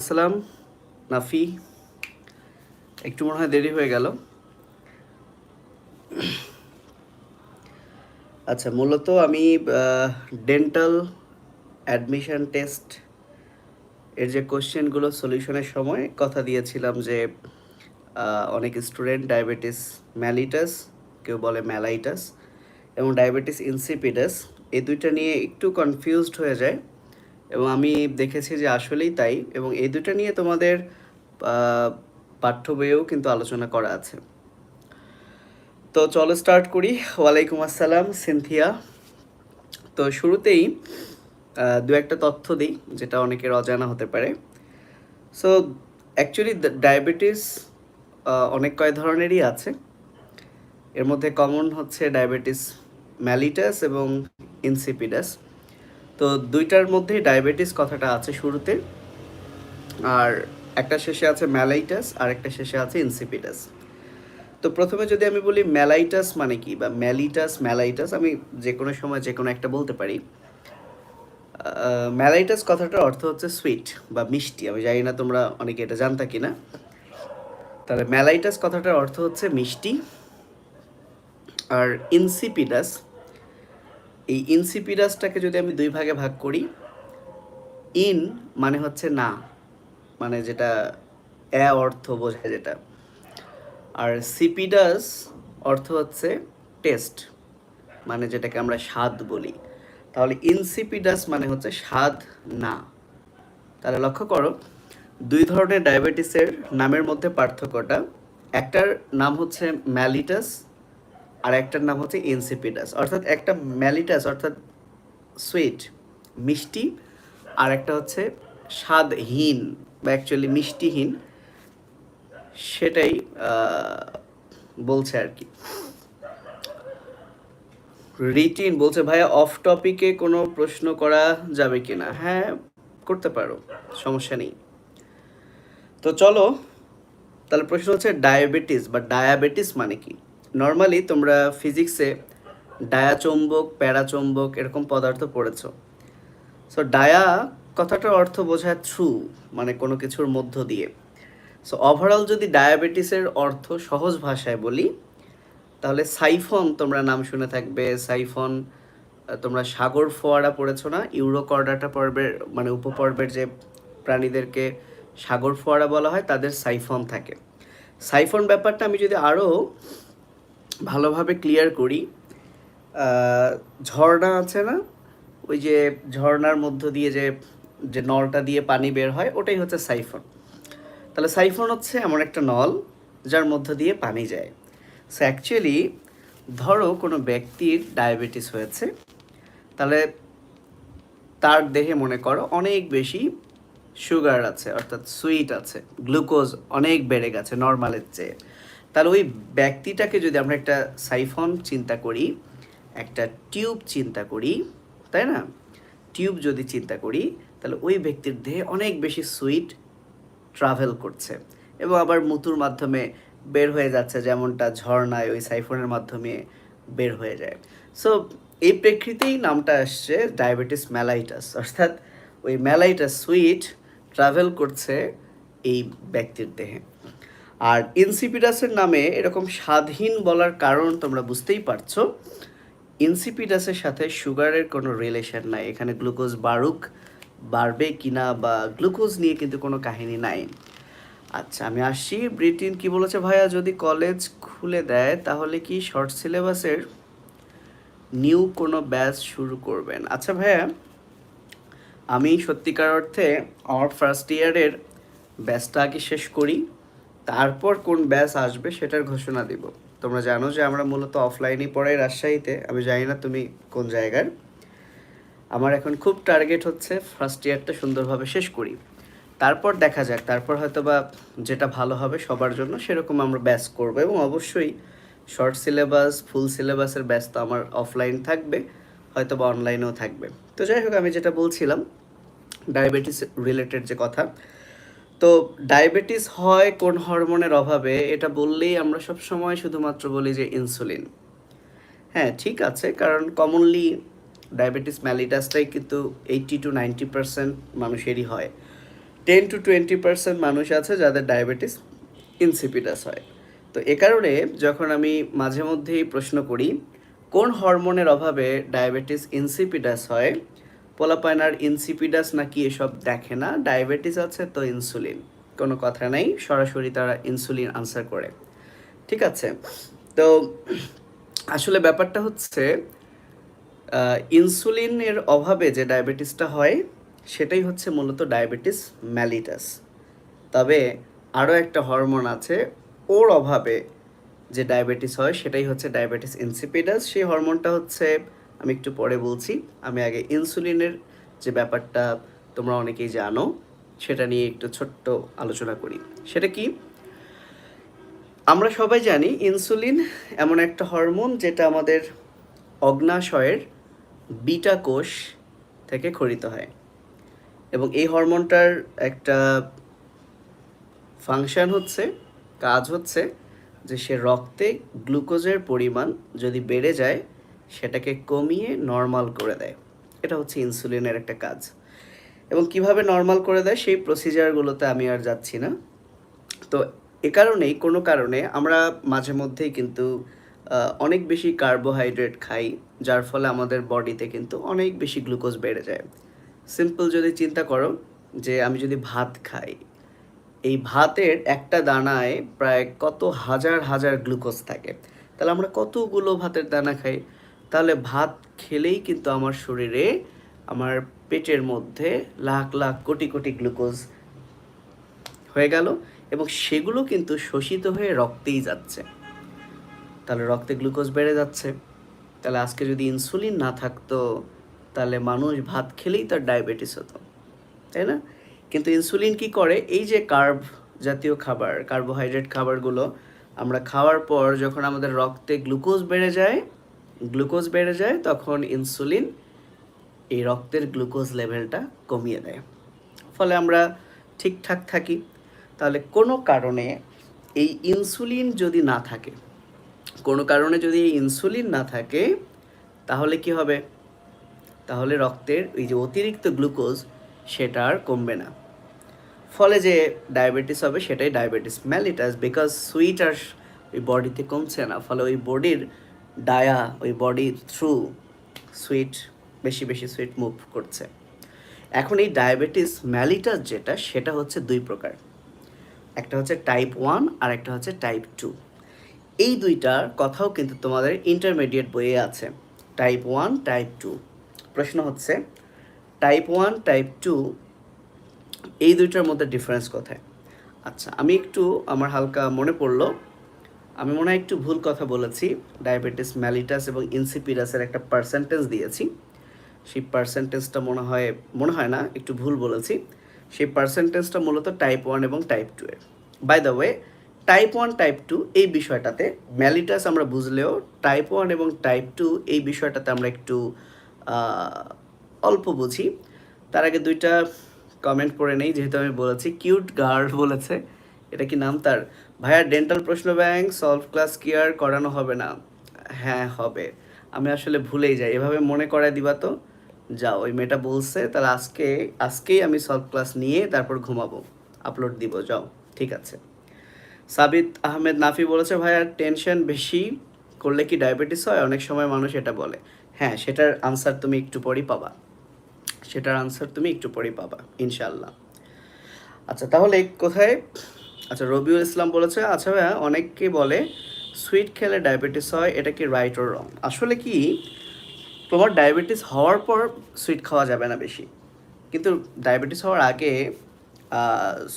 আসসালাম নাফি। একটু মনে হয় দেরি হয়ে গেল। আচ্ছা, মূলত আমি ডেন্টাল অ্যাডমিশন টেস্ট এর যে কোশ্চেনগুলো সলিউশনের সময় কথা দিয়েছিলাম যে অনেক স্টুডেন্ট ডায়াবেটিস ম্যালিটাস, কেউ বলে ম্যালাইটাস, এবং ডায়াবেটিস ইনসিপিডাস এই দুইটা নিয়ে একটু কনফিউজড হয়ে যায়, এবং আমি দেখেছি যে আসলেই তাই, এবং এই দুইটা নিয়ে তোমাদের পাঠ্য বইয়েও কিন্তু আলোচনা করা আছে। তো চলো স্টার্ট করি। ওয়ালাইকুম আসসালাম সিনথিয়া। তো শুরুতেই দু একটা তথ্য দিই যেটা অনেকের অজানা হতে পারে। সো অ্যাকচুয়ালি ডায়াবেটিস অনেক কয় ধরনেরই আছে। এর মধ্যে কমন হচ্ছে ডায়াবেটিস ম্যালিটাস এবং ইনসিপিডাস। তো দুইটার মধ্যেই ডায়াবেটিস কথাটা আছে শুরুতে, আর একটা শেষে আছে ম্যালাইটাস আর একটা শেষে আছে ইনসিপিডাস। তো প্রথমে যদি আমি বলি ম্যালাইটাস মানে কি, বা ম্যালিটাস ম্যালাইটাস, আমি যে কোনো সময় যে কোনো একটা বলতে পারি। ম্যালাইটাস কথাটার অর্থ হচ্ছে সুইট বা মিষ্টি। আমি জানি না তোমরা অনেকে এটা জানতা কিনা। তাহলে ম্যালাইটাস কথাটার অর্থ হচ্ছে মিষ্টি। আর ইনসিপিডাস, এই ইনসিপিডাসটাকে যদি আমি দুই ভাগে ভাগ করি, ইন মানে হচ্ছে না, মানে যেটা অর্থ বোঝায় যেটা, আর সিপিডাস অর্থ হচ্ছে টেস্ট, মানে যেটাকে আমরা স্বাদ বলি। তাহলে ইনসিপিডাস মানে হচ্ছে স্বাদ না। তাহলে লক্ষ্য করো, দুই ধরনের ডায়াবেটিসের নামের মধ্যে পার্থক্যটা, একটার নাম হচ্ছে ম্যালিটাস আর একটার নাম হচ্ছে ইনসিপিডাস। অর্থাৎ একটা ম্যালিটাস অর্থাৎ সুইট মিষ্টি, আর একটা হচ্ছে স্বাদহীন বা অ্যাকচুয়ালি মিষ্টিহীন, সেটাই বলছে আর কি। রিটিন বলছে ভাইয়া অফ টপিকে কোনো প্রশ্ন করা যাবে কিনা? হ্যাঁ, করতে পারো, সমস্যা নেই। তো চলো, তাহলে প্রশ্ন হচ্ছে ডায়াবেটিস বা ডায়াবেটিস মানে কি। নর্মালি তোমরা ফিজিক্সে ডায়াচৌম্বক, প্যারাচৌম্বক এরকম পদার্থ পড়েছো। সো ডায়া কথাটার অর্থ বোঝায় থ্রু, মানে কোনো কিছুর মধ্য দিয়ে। সো ওভারঅল যদি ডায়াবেটিসের অর্থ সহজ ভাষায় বলি, তাহলে সাইফন তোমরা নাম শুনে থাকবে। সাইফন, তোমরা সাগর ফোয়ারা পড়েছো না, ইউরোকর্ডাটা পর্বের মানে উপপর্বের যে প্রাণীদেরকে সাগর ফোয়ারা বলা হয়, তাদের সাইফন থাকে। সাইফন ব্যাপারটা আমি যদি আরও ভালোভাবে ক্লিয়ার করি, ঝর্ণা আছে না, ওই যে ঝর্ণার মধ্য দিয়ে যে যে নলটা দিয়ে পানি বের হয়, ওটাই হচ্ছে সাইফন। তাহলে সাইফন হচ্ছে এমন একটা নল যার মধ্য দিয়ে পানি যায়। সো অ্যাকচুয়ালি ধরো কোনো ব্যক্তির ডায়াবেটিস হয়েছে, তাহলে তার দেহে মনে করো অনেক বেশি সুগার আছে, অর্থাৎ সুইট আছে, গ্লুকোজ অনেক বেড়ে গেছে নর্মালের চেয়ে। তাহলে ওই ব্যক্তিটাকে যদি আমরা একটা সাইফন চিন্তা করি, একটা টিউব চিন্তা করি, তাই না, টিউব যদি চিন্তা করি, তাহলে ওই ব্যক্তির দেহে অনেক বেশি সুইট ট্রাভেল করছে এবং আবার মুতুর মাধ্যমে বের হয়ে যাচ্ছে, যেমনটা ঝর্ণায় ওই সাইফনের মাধ্যমে বের হয়ে যায়। সো এই প্রেক্ষিতেই নামটা আসছে ডায়াবেটিস ম্যালাইটাস, অর্থাৎ ওই ম্যালাইটাস সুইট ট্রাভেল করছে এই ব্যক্তির দেহে। আর ইনসিপিডাসের নামে এরকম স্বাদহীন বলার কারণ তোমরা বুঝতেই পারছো, ইনসিপিডাসের সাথে সুগারের কোনো রিলেশন নাই। এখানে গ্লুকোজ বাড়বে কিনা বা গ্লুকোজ নিয়ে কিন্তু কোনো কাহিনী নাই। আচ্ছা, আমি আসছি। ব্রিটিন কি বলেছে ভাইয়া, যদি কলেজ খুলে দেয় তাহলে কি শর্ট সিলেবাসের নিউ কোনো ব্যাচ শুরু করবেন? আচ্ছা ভাইয়া, আমি সত্যিকার অর্থে আমার ফার্স্ট ইয়ারের ব্যাচটা আগে শেষ করি, তারপর কোন ব্যাচ আসবে সেটার ঘোষণা দিব। তোমরা জানো যে আমরা মূলত অফলাইনই পড়াই রাজশাহীতে। আমি জানি না তুমি কোন জায়গার। আমার এখন খুব টার্গেট হচ্ছে ফার্স্ট ইয়ারটা সুন্দরভাবে শেষ করি, তারপর দেখা যাক, তারপর হয়তো বা যেটা ভালো হবে সবার জন্য সেরকম আমরা ব্যাচ করবো। এবং অবশ্যই শর্ট সিলেবাস, ফুল সিলেবাসের ব্যাচ তো আমার অফলাইন থাকবে, হয়তো বা অনলাইনেও থাকবে। তো যাই হোক, আমি যেটা বলছিলাম ডায়াবেটিস রিলেটেড যে কথা, তো ডায়াবেটিস হয় কোন হরমোনের অভাবে, এটা বললেই আমরা সব সময় শুধুমাত্র বলি যে ইনসুলিন। হ্যাঁ, ঠিক আছে, কারণ কমনলি ডায়াবেটিস ম্যালিটাসটাই কিন্তু 80 to 90% মানুষেরই হয়। 10-20% মানুষ আছে যাদের ডায়াবেটিস ইনসিপিডাস হয়। তো এ কারণে যখন আমি মাঝে মধ্যেই প্রশ্ন করি কোন হরমোনের অভাবে ডায়াবেটিস ইনসিপিডাস হয়, পোলাপাইন আর ইনসিপিডাস নাকি এসব দেখে না, ডায়াবেটিস আছে তো ইনসুলিন, কোনো কথা নেই, সরাসরি তারা ইনসুলিন আনসার করে। ঠিক আছে, তো আসলে ব্যাপারটা হচ্ছে ইনসুলিনের অভাবে যে ডায়াবেটিসটা হয় সেটাই হচ্ছে মূলত ডায়াবেটিস ম্যালিটাস। তবে আরও একটা হরমোন আছে, ওর অভাবে যে ডায়াবেটিস হয় সেটাই হচ্ছে ডায়াবেটিস ইনসিপিডাস। সেই হরমোনটা হচ্ছে, আমি একটু পরে বলছি, আমি আগে ইনসুলিনের যে ব্যাপারটা তোমরা অনেকেই জানো সেটা নিয়ে একটু ছোট্ট আলোচনা করি। সেটা কি, আমরা সবাই জানি ইনসুলিন এমন একটা হরমোন যেটা আমাদের অগ্নাশয়ের বিটা কোষ থেকে ক্ষরিত হয়, এবং এই হরমোনটার একটা ফাংশন হচ্ছে, কাজ হচ্ছে যে সে রক্তে গ্লুকোজের পরিমাণ যদি বেড়ে যায় সেটাকে কমিয়ে নর্মাল করে দেয়। এটা হচ্ছে ইনসুলিনের একটা কাজ। এবং কিভাবে নর্মাল করে দেয় সেই প্রসিজারগুলোতে আমি আর যাচ্ছি না। তো এ কারণেই কোনো কারণে আমরা মাঝে মধ্যেই কিন্তু অনেক বেশি কার্বোহাইড্রেট খাই, যার ফলে আমাদের বডিতে কিন্তু অনেক বেশি গ্লুকোজ বেড়ে যায়। সিম্পল যদি চিন্তা করো যে আমি যদি ভাত খাই, এই ভাতের একটা দানায় প্রায় কত হাজার হাজার গ্লুকোজ থাকে, তাহলে আমরা কতগুলো ভাতের দানা খাই, তাহলে ভাত খেলেই কিন্তু আমার শরীরে, আমার পেটের মধ্যে লাখ লাখ কোটি কোটি গ্লুকোজ হয়ে গেল, এবং সেগুলো কিন্তু শোষিত হয়ে রক্তেই যাচ্ছে। তাহলে রক্তে গ্লুকোজ বেড়ে যাচ্ছে। তাহলে আজকে যদি ইনসুলিন না থাকতো তাহলে মানুষ ভাত খেলেই তার ডায়াবেটিস হতো, তাই না? কিন্তু ইনসুলিন কি করে, এই যে কার্ব জাতীয় খাবার, কার্বোহাইড্রেট খাবারগুলো আমরা খাওয়ার পর যখন আমাদের রক্তে গ্লুকোজ বেড়ে যায় তখন ইনসুলিন এই রক্তের গ্লুকোজ লেভেলটা কমিয়ে দেয়, ফলে আমরা ঠিকঠাক থাকি। তাহলে কোনো কারণে এই ইনসুলিন যদি না থাকে, কোনো কারণে যদি এই ইনসুলিন না থাকে, তাহলে কি হবে? তাহলে রক্তের এই যে অতিরিক্ত গ্লুকোজ সেটা আর কমবে না, ফলে যে ডায়াবেটিস হবে সেটাই ডায়াবেটিস ম্যালিটাস, বিকজ সুইট আর ওই বডিতে কমছে না, ফলে ওই বডি থ্রু সুইট, বেশি বেশি সুইট মুভ করছে। এখন এই ডায়াবেটিস ম্যালিটাস যেটা, সেটা হচ্ছে দুই প্রকার, একটা হচ্ছে টাইপ 1 আর একটা হচ্ছে টাইপ 2। এই দুইটার কথাও কিন্তু তোমাদের ইন্টারমিডিয়েট বইয়ে আছে, টাইপ 1 টাইপ 2। প্রশ্ন হচ্ছে টাইপ 1 টাইপ 2 এই দুইটার মধ্যে ডিফারেন্স কোথায়? আচ্ছা, আমি একটু, আমার হালকা মনে পড়লো, আমি মনে হয় একটু ভুল কথা বলেছি, ডায়াবেটিস ম্যালিটাস এবং ইনসিপিডাসের একটা পার্সেন্টেজ দিয়েছি, সেই পার্সেন্টেজটা মনে হয় না, একটু ভুল বলেছি। সেই পার্সেন্টেজটা মূলত টাইপ 1 এবং টাইপ 2 এর। By the way, type 1 type 2 এই বিষয়টাতে ম্যালিটাস আমরা বুঝলেও টাইপ 1 এবং টাইপ 2 এই বিষয়টাতে আমরা একটু অল্প বুঝি। তার আগে দুইটা কমেন্ট পড়ে নেই, যেহেতু আমি বলেছি, কিউট গার্ল বলেছে, এটা কি নাম তার? ভাইয়া ডেন্টাল প্রশ্ন ব্যাংক সলভ ক্লাস কি আর করানো হবে না? হ্যাঁ হবে, আমি আসলে ভুলেই যাই, এভাবে মনে করায় দিবা তো। যাও, ওই মেয়েটা বলছে, তাহলে আজকেই আমি সলভ ক্লাস নিয়ে তারপর ঘুমাবো, আপলোড দিব, যাও। ঠিক আছে। সাবিত আহমেদ নাফি বলেছে ভাইয়া টেনশন বেশি করলে কি ডায়াবেটিস হয়? অনেক সময় মানুষ এটা বলে। হ্যাঁ, সেটার আনসার তুমি একটু পরেই পাবা ইনশাল্লাহ। আচ্ছা, তাহলে কোথায়, আচ্ছা রবিউল ইসলাম বলেছে, আচ্ছা ভাইয়া অনেকে বলে সুইট খেলে ডায়াবেটিস হয়, এটা কি রাইট অর রং? আসলে কি, তোমার ডায়াবেটিস হওয়ার পর সুইট খাওয়া যাবে না বেশি, কিন্তু ডায়াবেটিস হওয়ার আগে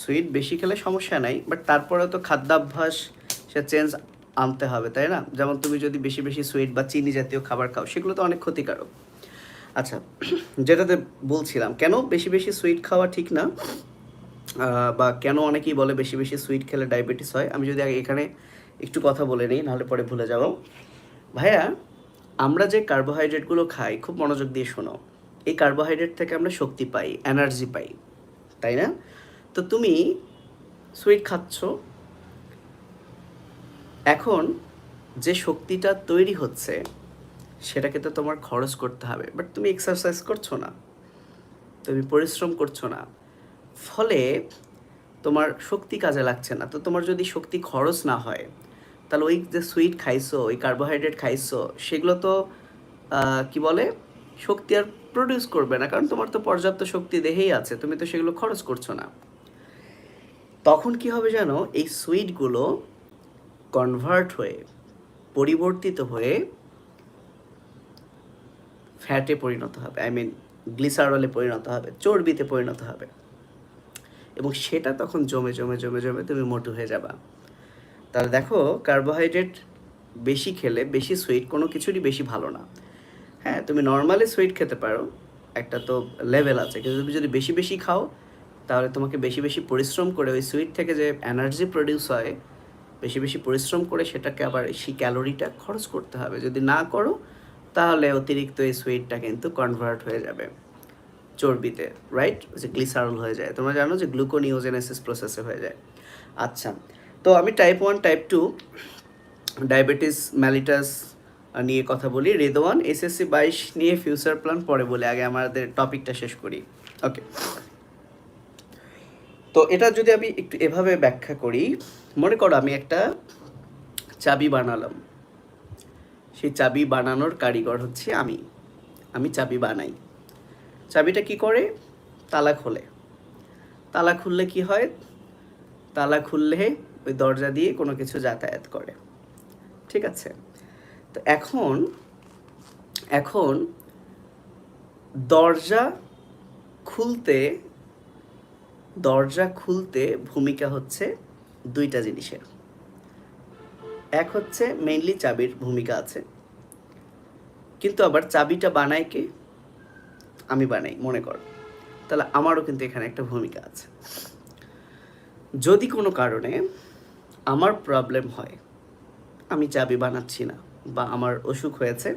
সুইট বেশি খেলে সমস্যা নাই, বাট তারপরেও তো খাদ্যাভ্যাস সে চেঞ্জ আনতে হবে, তাই না? যেমন তুমি যদি বেশি বেশি সুইট বা চিনি জাতীয় খাবার খাও, সেগুলো তো অনেক ক্ষতিকারক। আচ্ছা, যেটাতে বলছিলাম, কেন বেশি বেশি সুইট খাওয়া ঠিক না, বা কেন অনেকেই বলে বেশি বেশি সুইট খেলে ডায়াবেটিস হয়, আমি যদি আগে এখানে একটু কথা বলে নিই, নাহলে পরে ভুলে যাবো। ভাইয়া, আমরা যে কার্বোহাইড্রেটগুলো খাই, খুব মনোযোগ দিয়ে শোনো, এই কার্বোহাইড্রেট থেকে আমরা শক্তি পাই, এনার্জি পাই, তাই না? তো তুমি সুইট খাচ্ছ, এখন যে শক্তিটা তৈরি হচ্ছে সেটাকে তো তোমার খরচ করতে হবে, বাট তুমি এক্সারসাইজ করছো না, তুমি পরিশ্রম করছো না, ফলে তোমার শক্তি কাজে লাগছে না। তো তোমার যদি শক্তি খরচ না হয়, তাহলে ওই যে সুইট খাইছো, ওই কার্বোহাইড্রেট খাইছো, সেগুলো তো কি বলে, শক্তি আর প্রডিউস করবে না, কারণ তোমার তো পর্যাপ্ত শক্তি দেহেই আছে, তুমি তো সেগুলো খরচ করছো না। তখন কি হবে জানো, এই সুইটগুলো কনভার্ট হয়ে, পরিবর্তিত হয়ে ফ্যাটে পরিণত হবে, আই মিন গ্লিসারলে পরিণত হবে, চর্বিতে পরিণত হবে, এবং সেটা তখন জমে জমে জমে জমে তুমি মোটু হয়ে যাবা। তাহলে দেখো, কার্বোহাইড্রেট বেশি খেলে, বেশি সুইট কোনো কিছুরই বেশি ভালো না। হ্যাঁ, তুমি নর্মালি সুইট খেতে পারো, একটা তো লেভেল আছে, কিন্তু তুমি যদি বেশি বেশি খাও, তাহলে তোমাকে বেশি বেশি পরিশ্রম করে ওই সুইট থেকে যে এনার্জি প্রডিউস হয়, বেশি বেশি পরিশ্রম করে সেটাকে আবার সেই ক্যালোরিটা খরচ করতে হবে। যদি না করো, তাহলে অতিরিক্ত এই সুইটটা কিন্তু কনভার্ট হয়ে যাবে চর্বিতে, রাইট? যে গ্লিসারল হয়ে যায়, তোমরা জানো যে গ্লুকোনিওজেনেসিস প্রসেসে হয়ে যায়। আচ্ছা, তো আমি টাইপ 1 টাইপ 2 ডায়াবেটিস ম্যালিটাস নিয়ে কথা বলি। রেদওয়ান এসএসসি 22 নিয়ে ফিউচার প্ল্যান পরে বলে, আগে আমাদের টপিকটা শেষ করি। ওকে, তো এটা যদি আমি একটু এভাবে ব্যাখ্যা করি, মনে করো আমি একটা চাবি বানালাম, সেই চাবি বানানোর কারিগর হচ্ছে আমি চাবি বানাই। চাবিটা কি করে? তালা খোলে। তালা খুললে কি হয়? তালা খুললে ওই দরজা দিয়ে কোনো কিছু যাতায়াত করে, ঠিক আছে? তো এখন এখন দরজা খুলতে ভূমিকা হচ্ছে দুইটা জিনিসের। এক হচ্ছে মেইনলি চাবির ভূমিকা আছে, কিন্তু আবার চাবিটা বানায় কে? আমি বানাই, মনে কর। তাহলে আমারও কিন্তু এখানে একটা ভূমিকা আছে। যদি কোনো কারণে আমার প্রবলেম হয়, আমি চাবি বানাচ্ছি না, বা আমার অসুখ হয়েছে,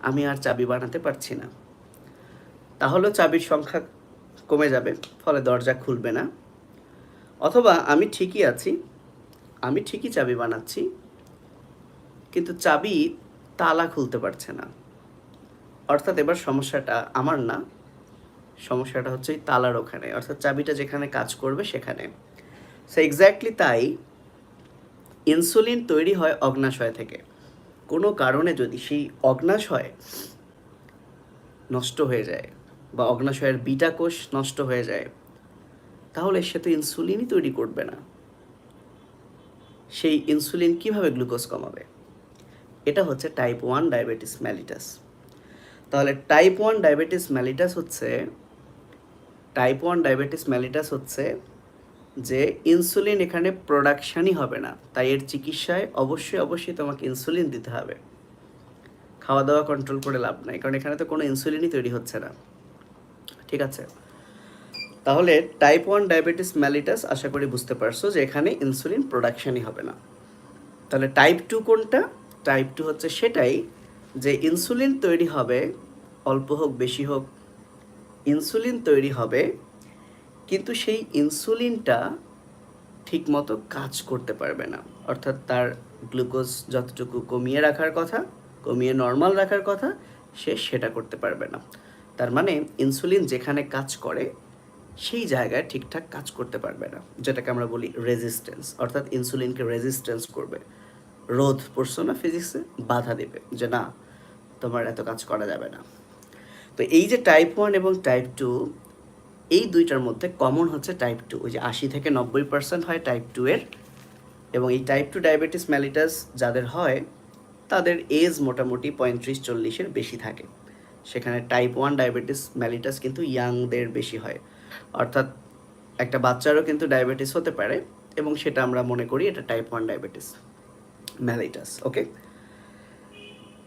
আমি আর চাবি বানাতে পারছি না, তাহলে চাবির সংখ্যা কমে যাবে, ফলে দরজা খুলবে না। অথবা আমি ঠিকই আছি, আমি ঠিকই চাবি বানাচ্ছি, কিন্তু চাবি তালা খুলতে পারছে না। অর্থাৎ এবার সমস্যাটা আমার না, সমস্যাটা হচ্ছে এই তালার ওখানে, অর্থাৎ চাবিটা যেখানে কাজ করবে সেখানে। সো এক্স্যাক্টলি তাই ইনসুলিন তৈরি হয় অগ্নাশয় থেকে। কোনো কারণে যদি সেই অগ্নাশয় নষ্ট হয়ে যায়, বা অগ্নাশয়ের বিটা কোষ নষ্ট হয়ে যায়, তাহলে সে তো ইনসুলিনই তৈরি করবে না। সেই ইনসুলিন কিভাবে গ্লুকোজ কমাবে? এটা হচ্ছে টাইপ 1 ডায়াবেটিস ম্যালিটাস। তাহলে টাইপ 1 ডায়াবেটিস ম্যালিটাস হচ্ছে যে ইনসুলিন এখানে প্রোডাকশানই হবে না, তাই এর চিকিৎসায় অবশ্যই তোমাকে ইনসুলিন দিতে হবে। খাওয়া দাওয়া কন্ট্রোল করে লাভ নাই, কারণ এখানে তো কোনো ইনসুলিনই তৈরি হচ্ছে না, ঠিক আছে? তাহলে টাইপ 1 ডায়াবেটিস ম্যালিটাস আশা করি বুঝতে পারছো যে এখানে ইনসুলিন প্রোডাকশানই হবে না। তাহলে টাইপ 2 কোনটা? টাইপ 2 হচ্ছে সেটাই যে ইনসুলিন তৈরি হবে, অল্প হোক বেশি হোক ইনসুলিন তৈরি হবে, কিন্তু সেই ইনসুলিনটা ঠিকমতো কাজ করতে পারবে না। অর্থাৎ তার গ্লুকোজ যতটুকু কমিয়ে রাখার কথা, কমিয়ে নর্মাল রাখার কথা, সে সেটা করতে পারবে না। তার মানে ইনসুলিন যেখানে কাজ করে সেই জায়গায় ঠিকঠাক কাজ করতে পারবে না, যেটাকে আমরা বলি রেজিস্ট্যান্স। অর্থাৎ ইনসুলিনকে রেজিস্ট্যান্স করবে, রোধ, পড়ছো না ফিজিক্সে, বাধা দেবে যে না, তোমার এত কাজ করা যাবে না। তো এই যে টাইপ 1 এবং টাইপ 2, এই দুইটার মধ্যে কমন হচ্ছে টাইপ 2। ওই যে 80 থেকে 90% হয় টাইপ 2 এর, এবং এই টাইপ 2 ডায়াবেটিস ম্যালিটাস যাদের হয় তাদের এজ মোটামুটি 35-40-এর বেশি থাকে। সেখানে টাইপ 1 ডায়াবেটিস ম্যালিটাস কিন্তু ইয়াংদের বেশি হয়, অর্থাৎ একটা বাচ্চারও কিন্তু ডায়াবেটিস হতে পারে, এবং সেটা আমরা মনে করি এটা টাইপ 1 ডায়াবেটিস ম্যালিটাস। ওকে,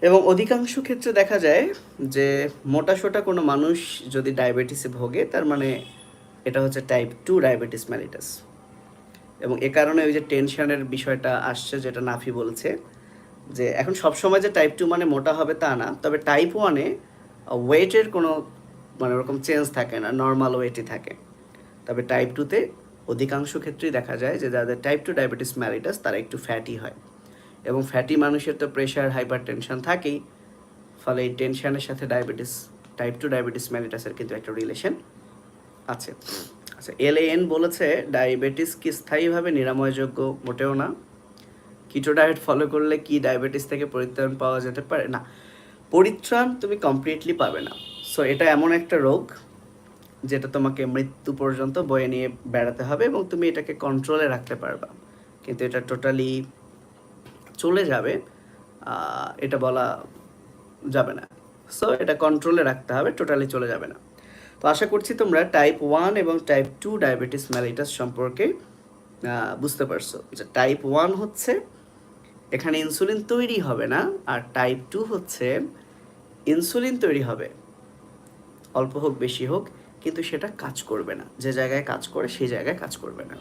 এবং অধিকাংশ ক্ষেত্রে দেখা যায় যে মোটাসোটা কোনো মানুষ যদি ডায়াবেটিসে ভোগে, তার মানে এটা হচ্ছে টাইপ 2 ডায়াবেটিস ম্যালিটাস। এবং এ কারণে ওই যে টেনশনের বিষয়টা আসছে, যেটা নাফি বলছে, যে এখন সবসময় যে টাইপ 2 মানে মোটা হবে তা না, তবে টাইপ 1-এ ওয়েটের কোনো মানে ওরকম চেঞ্জ থাকে না, নর্মাল ওয়েটই থাকে। তবে টাইপ 2-তে অধিকাংশ ক্ষেত্রেই দেখা যায় যে যাদের টাইপ 2 ডায়াবেটিস ম্যালিটাস তারা একটু ফ্যাটি হয়, এবং ফ্যাটি মানুষের তো প্রেশার, হাইপার টেনশন থাকেই, ফলে এই টেনশনের সাথে টাইপ 2 ডায়াবেটিস ম্যালিটাসের কিন্তু একটা রিলেশন আছে। আচ্ছা, LAN বলেছে ডায়াবেটিস কি স্থায়ীভাবে নিরাময়যোগ্য? মোটেও না। কিটো ডায়েট ফলো করলে কি ডায়াবেটিস থেকে পরিত্রাণ পাওয়া যেতে পারে? না, পরিত্রাণ তুমি কমপ্লিটলি পাবে না। সো এটা এমন একটা রোগ যেটা তোমাকে মৃত্যু পর্যন্ত বয়ে নিয়ে বেড়াতে হবে এবং তুমি এটাকে কন্ট্রোলে রাখতে পারবা, কিন্তু এটা টোটালি চলে যাবে এটা বলা যাবে না। সো এটা কন্ট্রোলে রাখতে হবে, টোটালি চলে যাবে না। তো আশা করছি তোমরা টাইপ 1 এবং টাইপ 2 ডায়াবেটিস মেলিটাস সম্পর্কে বুঝতে পারছো যে টাইপ 1 হচ্ছে এখানে ইনসুলিন তৈরি হবে না, আর টাইপ 2 হচ্ছে ইনসুলিন তৈরি হবে, অল্প হোক বেশি হোক, কিন্তু সেটা কাজ করবে না, যে জায়গায় কাজ করে সেই জায়গায় কাজ করবে না।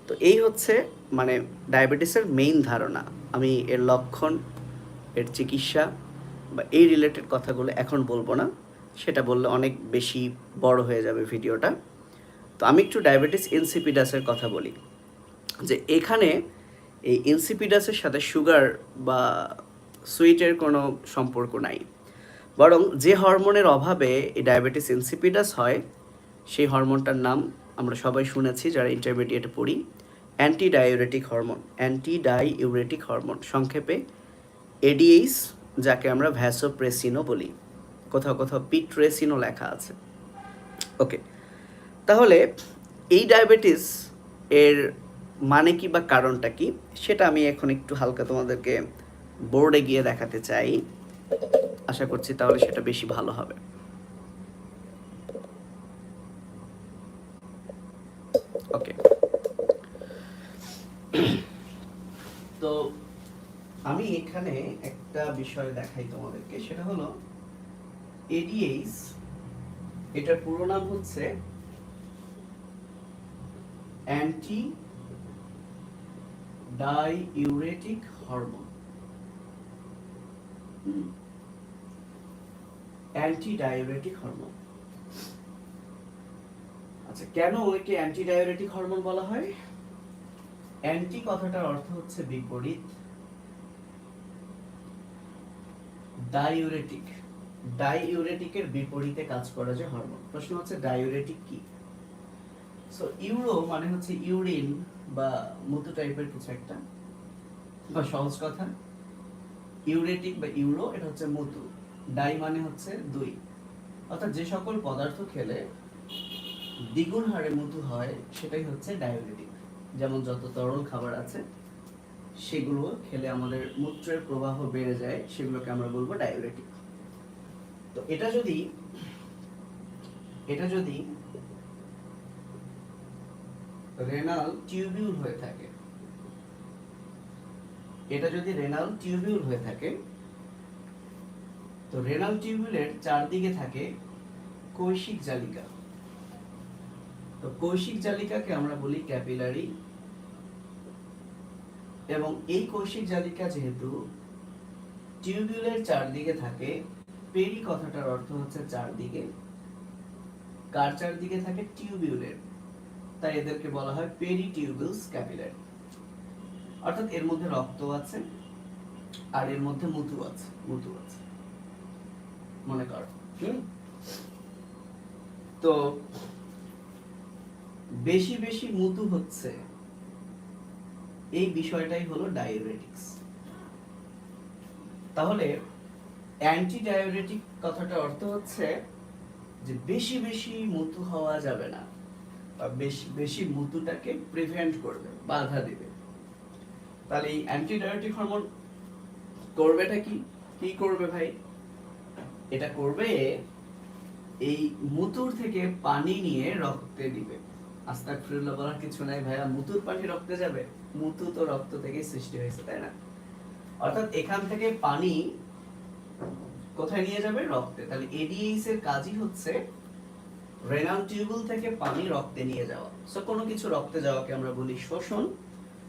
তো এই হচ্ছে মানে ডায়াবেটিসের মেইন ধারণা। আমি এর লক্ষণ, এর চিকিৎসা বা এই রিলেটেড কথাগুলো এখন বলবো না, সেটা বললে অনেক বেশি বড় হয়ে যাবে ভিডিওটা। তো আমি একটু ডায়াবেটিস ইনসিপিডাসের কথা বলি, যে এখানে এই ইনসিপিডাসের সাথে সুগার বা সুইটের কোনো সম্পর্ক নাই, বরং যে হরমোনের অভাবে এই ডায়াবেটিস ইনসিপিডাস হয় সেই হরমোনটার নাম আমরা সবাই শুনেছি যারা ইন্টারমিডিয়েটে পড়ি, anti diuretic hormone, anti diuretic hormone, সংক্ষেপে এডিএইচ, যাকে আমরা ভ্যাসোপ্রেসিনও বলি, কোথাও কোথাও পিট্রেসিনও লেখা আছে। ওকে, তাহলে এই ডায়াবেটিস এর মানে কি বা কারণটা কি সেটা আমি এখন একটু হালকা তোমাদেরকে বোর্ডে গিয়ে দেখাতে চাই, আশা করছি তাহলে সেটা বেশি ভালো হবে। ওকে, তো আমি এখানে একটা বিষয় দেখাই তোমাদেরকে, সেটা হলো এডিএইচ, এটার পুরো নাম হচ্ছে anti diuretic hormone. Anti diuretic hormone. আচ্ছা, কেন একে অ্যান্টি ডাইউরেটিক হরমোন বলা হয়? অ্যান্টি কথাটার অর্থ হচ্ছে বিপরীত, ডাইউরেটিক, ডাইউরেটিকের বিপরীতে কাজ করা যে হরমোন। প্রশ্ন হচ্ছে ডাইউরেটিক কি? সো ইউরো মানে হচ্ছে ইউরিন বা মূত্র টাইপের কিছু একটা, বা সহজ কথা ইউরেটিক বা ইউরো এটা হচ্ছে মধু, ডাই মানে হচ্ছে দুই, অর্থাৎ যে সকল পদার্থ খেলে দ্বিগুণ হারে মধু হয় সেটাই হচ্ছে ডায়াবেটিক। যেমন যত তরল খাবার আছে সেগুলো খেলে আমাদের মূত্রের প্রবাহ বেড়ে যায়, সেগুলোকে আমরা বলবো ডায়াবেটিক। তো এটা যদি রেনাল টিউবিউল হয়ে থাকে, এটা যদি রেনাল টিউবিউল হয়ে থাকে, তো রেনাল টিউবিউলের চারদিকে থাকে কৈশিক জালিকা। তো কৈশিক জালিকাকে আমরা বলি ক্যাপিলারি, এবং এই কৈশিক জালিকা যেহেতু টিউবিউলের চারদিকে থাকে, পেরি কথাটার অর্থ হচ্ছে চারদিকে, কার চারদিকে থাকে? টিউবিউলের, তাই এদেরকে বলা হয় পেরিটিউবিউলস ক্যাপিলারি। অর্থাৎ এর মধ্যে রক্ত আছে আর এর মধ্যে মধু আছে, মনে কর। তো বেশি বেশি মধু হচ্ছে, এই বিষয়টাই হলো ডায়াবেটিক্স। তাহলে অ্যান্টি ডায়াবেটিক কথাটার অর্থ হচ্ছে যে বেশি বেশি মধু হওয়া যাবে না, বা বেশি বেশি মধুটাকে প্রিভেন্ট করবে, বাধা দিবে। তাহলে এই অ্যান্টি ডায়াবেটিক হরমোন করবেটা কি? কি করবে ভাই? এটা করবে এই মুতুর থেকে পানি নিয়ে রক্তে দিবে। আস্তাগফিরুল্লাহ বলার কিছু নাই ভাইয়া, মুতুর পানি রক্তে যাবে? মুতু তো রক্ত থেকে সৃষ্টি হয়েছে, তাই না? অর্থাৎ এখান থেকে পানি কোথায় নিয়ে যাবে? রক্তে। তাহলে এডিএইচ এর কাজই হচ্ছে রেনাল টিউবুল থেকে পানি রক্তে নিয়ে যাওয়া। সো কোনো কিছু রক্তে যাওয়াকে আমরা বলি শোষণ,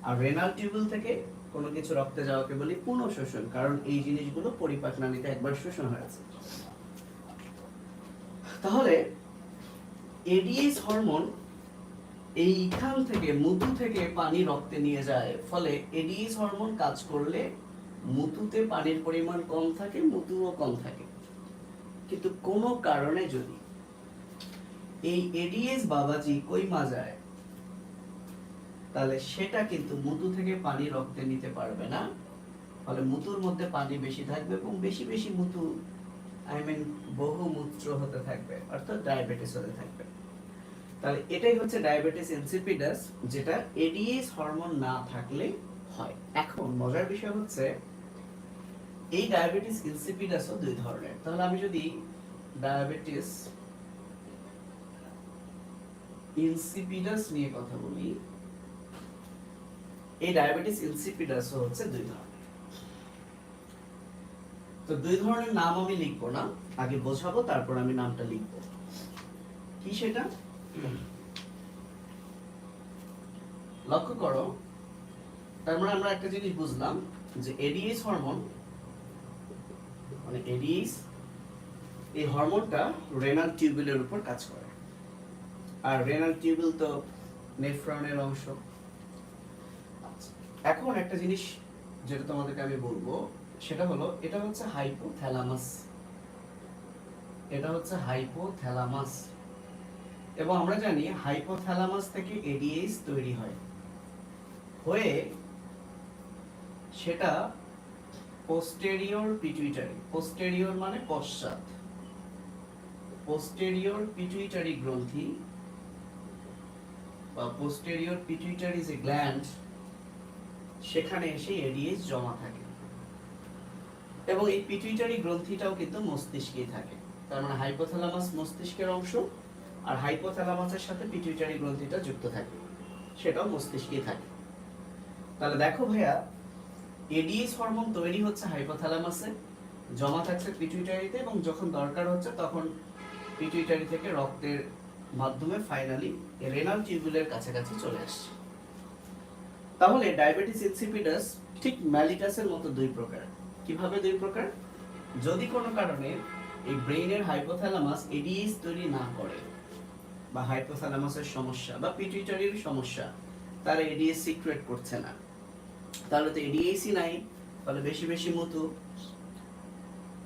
আর রেনাল টিউবুল থেকে কোনো কিছু রক্তে যাওয়াকে বলি পুনঃশোষণ, কারণ এই জিনিসগুলো পরিপাক নালীতে একবার শোষণ হয়েছে। তাহলে এডিএইচ হরমোন এইখান থেকে মুতু থেকে পানি রক্তে নিয়ে যায়, ফলে এডিএইচ হরমোন কাজ করলে মুতুতে পানির পরিমাণ কম থাকে, মুতুও কম থাকে। কিন্তু কোনো কারণে যদি এই এডিএস বাবাজি কই মাজায়, তাহলে সেটা কিন্তু মুতু থেকে পানি রক্তে নিতে পারবে না, ফলে মুতুর মধ্যে পানি বেশি থাকবে এবং বেশি বেশি মুতু বহুমূত্র হতে থাকবে, অর্থাৎ ডায়াবেটিস হতে থাকবে। তাহলে এটাই হচ্ছে ডায়াবেটিস ইনসিপিডাস, যেটা এডিএস হরমোন না থাকলে হয়। এখন মজার বিষয় হচ্ছে এই ডায়াবেটিস ইনসিপিডাসও দুই ধরনের। তাহলে আমি যদি ডায়াবেটিস ইনসিপিডাস নিয়ে কথা বলি, এই ডায়াবেটিস ইনসিপিডাসও হচ্ছে দুই ধরনের। তো দুই ধরনের নাম আমি লিখবো না, আগে বোঝাবো তারপর আমি নামটা লিখবো। কি সেটা লক্ষ্য করো। তার মানে আমরা একটা জিনিস বুঝলাম যে এডিএস হরমোন, মানে এডিএস, এই হরমোনটা রেনাল টিউবুলের উপর কাজ করে। আর রেনাল টিউবুল তো নেফ্রনের অংশ। এখন একটা জিনিস যেটা তোমাদেরকে আমি বলবো সেটা হলো, এটা হচ্ছে হাইপোথ্যালামাস, এটা হচ্ছে হাইপোথ্যালামাস। এবং আমরা জানি হাইপোথ্যালামাস থেকে এডিএস তৈরি হয়, হয়ে সেটা পোস্টেরিয়র পিটুইটারি, পোস্টেরিয়র মানে পশ্চাৎ, পোস্টেরিয়র পিটুইটারি গ্রন্থি বা পোস্টেরিয়র পিটুইটারি যে গ্ল্যান্ড, সেখানে এসে এডিএস জমা থাকে। এবং এই পিটুইটারি গ্রন্থিটাও কিন্তু মস্তিষ্কেই থাকে। তার মানে হাইপোথ্যালামাস মস্তিষ্কের অংশ, আর হাইপোথ্যালামাসের সাথে পিটুইটারি গ্রন্থিটা যুক্ত থাকে, সেটাও মস্তিষ্কেই থাকে। তাহলে দেখো ভাইয়া, এডিএস হরমোন তৈরি হচ্ছে হাইপোথ্যালামাসে, জমা থাকছে পিটুইটারিতে, এবং যখন দরকার হচ্ছে তখন পিটুইটারি থেকে রক্তের মাধ্যমে ফাইনালি রেনাল টিউবুলের কাছাকাছি চলে আসছে। তাহলে ডায়াবেটিস ইনসিপিডাস ঠিক ম্যালিটাসের মতো দুই প্রকার। কিভাবে দুই প্রকার? যদি কোনো কারণে এই ব্রেইনের হাইপোথ্যালামাস এডিএস তৈরি না করে, বা হাইপোথ্যালামাসের সমস্যা বা পিটুইটারির সমস্যা, তারা এডিএস সিক্রেট করছে না, তাহলে তো এডিএসই নাই, তাহলে বেশি বেশি মতো।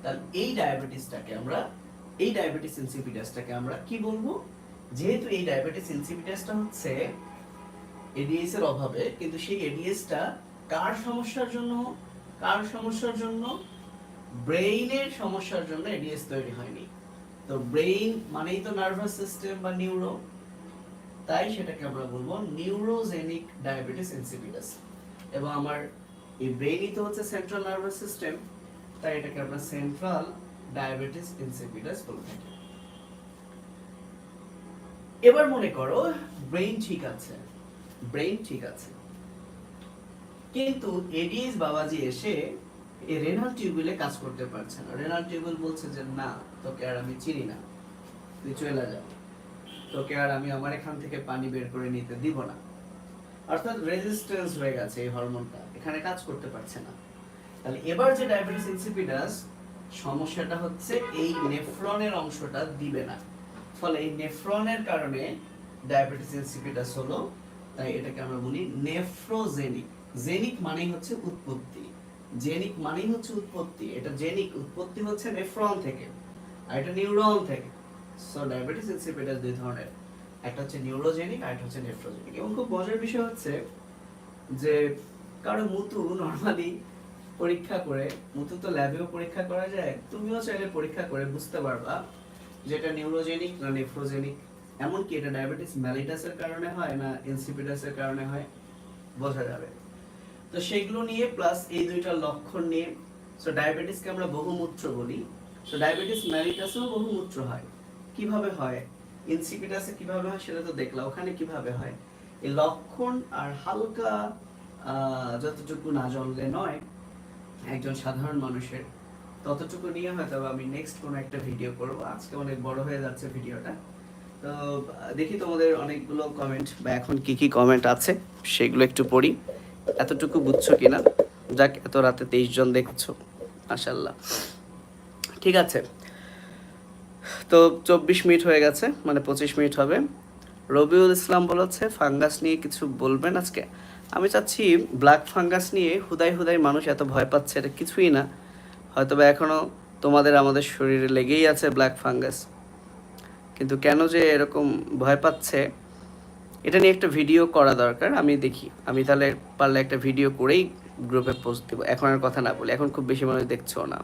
তাহলে এই ডায়াবেটিসটাকে আমরা, এই ডায়াবেটিস ইনসিপিডাসটাকে আমরা কি বলবো? যেহেতু এই ডায়াবেটিস ইনসিপিডাসটা হচ্ছে এডিএস এর অভাবে, কিন্তু সেই এডিএসটা কার সমস্যার জন্য? কার সমস্যার জন্য? ব্রেইনের সমস্যার জন্য এডিএস তৈরি হয়নি। তো ব্রেইন মানেই তো নার্ভাস সিস্টেম বা নিউরো, তাই সেটাকে আমরা বলবো নিউরোজেনিক ডায়াবেটিস ইনসিপিডাস। এবং আমার এই ব্রেইনই তো হচ্ছে সেন্ট্রাল নার্ভাস সিস্টেম, তাই এটাকে আমরা সেন্ট্রাল ডায়াবেটিস ইনসিপিডাস বলে থাকি। এবার মনে করো ব্রেইন ঠিক আছে, ব্রেইন ঠিক আছে, কিন্তু এডিএস বাবাজি এসে এই রেনাল টিউবুলে কাজ করতে পারছে না। রেনাল টিউবুল বলছে যে না, তোকে আর আমি চিনি না, তুই চলে যা, তোকে আর আমি আমার এখান থেকে পানি বের করে নিতে দিব না। অর্থাৎ রেজিস্ট্যান্স হয়ে গেছে, এই হরমোনটা এখানে কাজ করতে পারছে না। তাহলে এবার যে ডায়াবেটিস ইনসিপিডাস, সমস্যাটা হচ্ছে এই নেফ্রনের অংশটা দিবে না, ফলে এই নেফ্রনের কারণে ডায়াবেটিস ইনসিপিডাস হলো। তাই এটাকে আমরা বলি নেফ্রোজেনিক। জেনিক মানেই হচ্ছে উৎপত্তি, জেনিক মানেই হচ্ছে উৎপত্তি। এটা জেনিক, উৎপত্তি হচ্ছে নেফ্রন থেকে, আর এটা নিউরন থেকে। সো ডায়াবেটিস ইনসিপিডাস দুই ধরনের, একটা হচ্ছে নিউরোজেনিক আর একটা হচ্ছে নেফ্রোজেনিক। এবং খুব মজার বিষয় হচ্ছে যে কারো মুতু নরমালি পরীক্ষা করে, মুতু তো ল্যাবেও পরীক্ষা করা যায়, তুমিও চাইলে পরীক্ষা করে বুঝতে পারবা যেটা নিউরোজেনিক না নেফ্রোজেনিক। এমনকি এটা ডায়াবেটিস মেলিটাসের কারণে হয় না ইনসিপিডাসের কারণে হয়, বোঝা যাবে। তো সেগুলো নিয়ে প্লাস এই দুইটা লক্ষণ নিয়ে, সো ডায়াবেটিসকে আমরা বহুমূত্র বলি। সো ডায়াবেটিস মেলিটাসেও বহুমূত্র হয়। কিভাবে হয়? ইনসিপিডাসে কিভাবে হয় সেটা তো দেখলাম, ওখানে কিভাবে হয়? এই লক্ষণ আর হালকা যতটুকু না জানলে নয় একজন সাধারণ মানুষের, ততটুকু নিয়ে হয়তো আমি নেক্সট কোনো একটা ভিডিও করব। আজকে অনেক বড় হয়ে যাচ্ছে ভিডিওটা। তো দেখি তোমাদের অনেকগুলো কমেন্ট, বা এখন কি কি কমেন্ট আছে সেগুলো একটু পড়ি, এতটুকু বুঝছো কিনা। যাক, এত রাতে 23 জন দেখছো, মাশাআল্লাহ। ঠিক আছে, তো 24 মিনিট হয়ে গেছে, মানে 25 মিনিট হবে। রবিউল ইসলাম বলেছে ফাঙ্গাস নিয়ে কিছু বলবেন আজকে। আমি চাচ্ছি ব্ল্যাক ফাঙ্গাস নিয়ে হুদাই হুদাই মানুষ এত ভয় পাচ্ছে, এটা কিছুই না। হয়তো বা এখনও তোমাদের আমাদের শরীরে লেগেই আছে ব্ল্যাক ফাঙ্গাস, কিন্তু কেন যে এরকম ভয় পাচ্ছে এটা নিয়ে একটা ভিডিও করা দরকার। আমি দেখি, আমি তাহলে পারলে একটা ভিডিও করেই গ্রুপে পোস্ট দেবো। এখন আর কথা না বলি, এখন খুব বেশি মানুষ দেখছো না।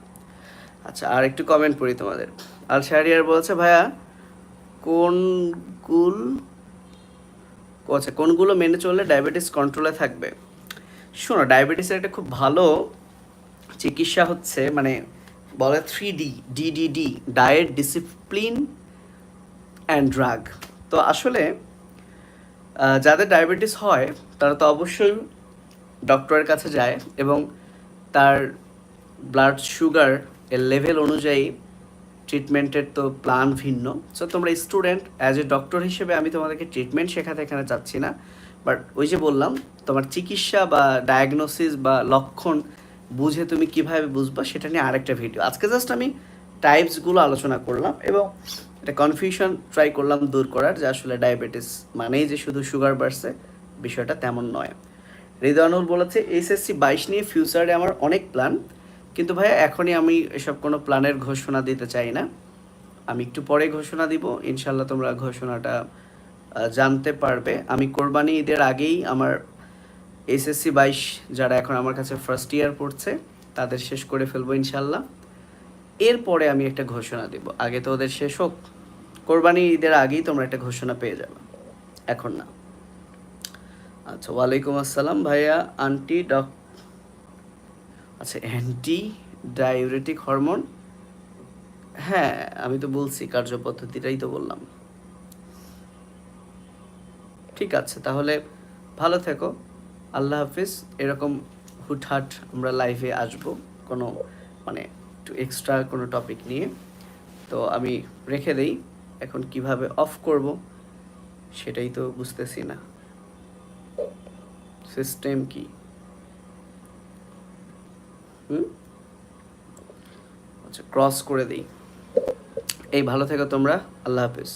আচ্ছা, আর একটু কমেন্ট পড়ি তোমাদের। আল শাহরিয়ার বলছে ভাইয়া কোন গুল আচ্ছা কোনগুলো মেনে চললে ডায়াবেটিস কন্ট্রোলে থাকবে। শোনো, ডায়াবেটিসের একটা খুব ভালো চিকিৎসা হচ্ছে, মানে বলে 3D, DDD, diet, discipline and drug. তো আসলে যাদের ডায়াবেটিস হয় তারা তো অবশ্যই ডক্টরের কাছে যায় এবং তার ব্লাড সুগার এর লেভেল অনুযায়ী ট্রিটমেন্টের তো প্ল্যান ভিন্ন। সো তোমরা স্টুডেন্ট, অ্যাজ এ ডক্টর হিসেবে আমি তোমাদেরকে ট্রিটমেন্ট শেখাতে এখানে চাচ্ছি না, বাট ওই যে বললাম তোমার চিকিৎসা বা ডায়াগনোসিস বা লক্ষণ বুঝে তুমি কিভাবে বুঝবা সেটা নিয়ে আরেকটা ভিডিও। আজকে জাস্ট আমি টাইপসগুলো আলোচনা করলাম এবং একটা কনফিউশন ট্রাই করলাম দূর করার, যে আসলে ডায়াবেটিস মানেই যে শুধু সুগার বাড়ছে, বিষয়টা তেমন নয়। হৃদয়ানুল বলেছে এইচএসসি 22 নিয়ে ফিউচারে আমার অনেক প্ল্যান, কিন্তু ভাইয়া এখনই আমি এসব কোনো প্ল্যানের ঘোষণা দিতে চাই না। আমি একটু পরে ঘোষণা দিব, ইনশাল্লাহ তোমরা ঘোষণাটা জানতে পারবে। আমি কোরবানি ঈদের আগেই আমার এসএসসি 22 যারা এখন আমার কাছে ফার্স্ট ইয়ার পড়ছে তাদের শেষ করে ফেলবো ইনশাল্লাহ। এরপরে আমি একটা ঘোষণা দিব, আগে তো ওদের শেষ হোক। কোরবানি ঈদের আগেই তোমরা একটা ঘোষণা পেয়ে যাবে, এখন না। আচ্ছা, ওয়ালাইকুম আসসালাম ভাইয়া। আচ্ছা, অ্যান্টি ডায়ুরেটিক হরমোন, হ্যাঁ আমি তো বলছি কার্যপদ্ধতিটাই তো বললাম। ঠিক আছে, তাহলে ভালো থেকো, আল্লাহ হাফিজ। এরকম হুটহাট আমরা লাইভে আসবো কোনো মানে একটু এক্সট্রা কোনো টপিক নিয়ে। তো আমি রেখে দেই, এখন কিভাবে অফ করব সেটাই তো বুঝতেছি না, সিস্টেম কি। আচ্ছা, ক্রস করে দিই। এই ভালো থেকো তোমরা, আল্লাহ হাফিজ।